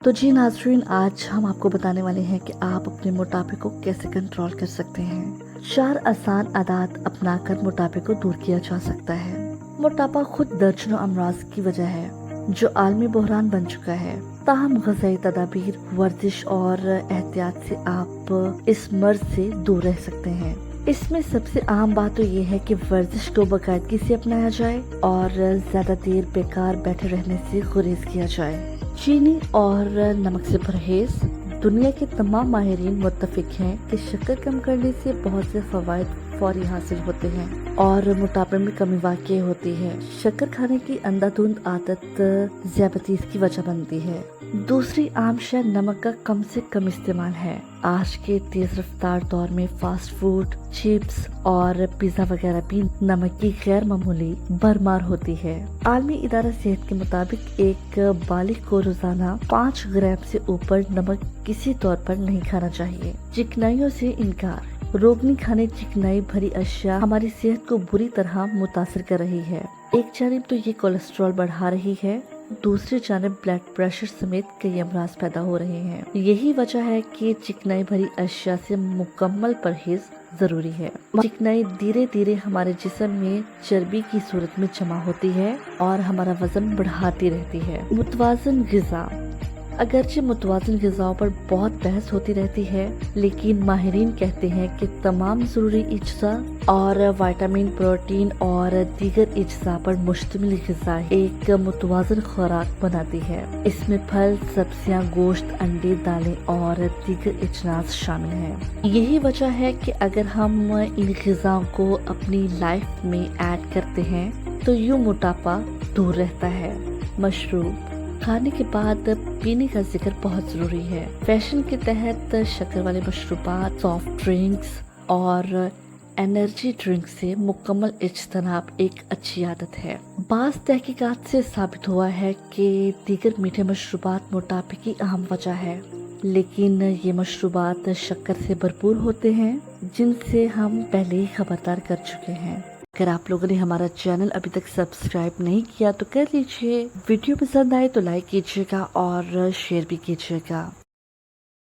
तो जी नाज़रीन, आज हम आपको बताने वाले हैं कि आप अपने मोटापे को कैसे कंट्रोल कर सकते हैं। 4 आसान आदत अपनाकर मोटापे को दूर किया जा सकता है। मोटापा खुद दर्जनों अमराज की वजह है जो आलमी बहरान बन चुका है। ताहम ग़िज़ाई तदाबीर, वर्जिश और एहतियात से आप इस मर्ज से दूर रह सकते हैं। इसमें सबसे अहम बात तो ये है कि वर्जिश को बाकायदगी से अपनाया जाए और ज्यादा देर बेकार बैठे रहने से गुरेज किया जाए। चीनी और नमक से परहेज। दुनिया के तमाम माहिरीन मुत्तफिक हैं कि शक्कर कम करने से बहुत से फवायद फौरी हासिल होते हैं और मोटापे में कमी वाक़ई होती है। शक्कर खाने की अंधाधुंध आदत ज़ियादतीज़ की वजह बनती है। दूसरी आम शय नमक का कम से कम इस्तेमाल है। आज के तेज रफ्तार दौर में फास्ट फूड, चिप्स और पिज्जा वगैरह भी नमक की गैर मामूली भरमार होती है। आलमी इदारा सेहत के मुताबिक एक बालिग को रोजाना 5 ग्राम से ऊपर नमक किसी तौर पर नहीं खाना चाहिए। चिकनाइयों से इनकार। रोगनी खाने चिकनाई भरी अशिया हमारी सेहत को बुरी तरह मुतासर कर रही है। एक जानिब तो ये कोलेस्ट्रॉल बढ़ा रही है, दूसरी जानिब ब्लड प्रेशर समेत कई अमराज पैदा हो रहे हैं। यही वजह है कि चिकनाई भरी अशिया से मुकम्मल परहेज जरूरी है। चिकनाई धीरे धीरे हमारे जिस्म में चर्बी की सूरत में जमा होती है और हमारा वजन बढ़ाती रहती है। मुतवाज़िन ग़िज़ा। अगरचे मुतवाज़िन ग़िज़ाओं पर बहुत बहस होती रहती है, लेकिन माहिरीन कहते हैं कि तमाम ज़रूरी अज्जा और विटामिन, प्रोटीन और दीगर अज्जा पर मुश्तमिल ग़िज़ा एक मुतवाज़िन खुराक बनाती है। इसमें फल, सब्जियां, गोश्त, अंडे, दालें और दीगर अजनास शामिल हैं। यही वजह है कि अगर हम इन ग़िज़ाओं को अपनी लाइफ में ऐड करते हैं तो यूँ मोटापा दूर रहता है। मशरूब। खाने के बाद पीने का जिक्र बहुत जरूरी है। फैशन के तहत शक्कर वाले मशरूबात, सॉफ्ट ड्रिंक्स और एनर्जी ड्रिंक से मुकम्मल इज्तनाब एक अच्छी आदत है। बाज़ तहकीकात से साबित हुआ है कि दीगर मीठे मशरूबात मोटापे की अहम वजह है, लेकिन ये मशरूबात शक्कर से भरपूर होते हैं, जिनसे हम पहले ही खबरदार कर चुके हैं। अगर आप लोगों ने हमारा चैनल अभी तक सब्सक्राइब नहीं किया तो कर लीजिए। वीडियो पसंद आए तो लाइक कीजिएगा और शेयर भी कीजिएगा।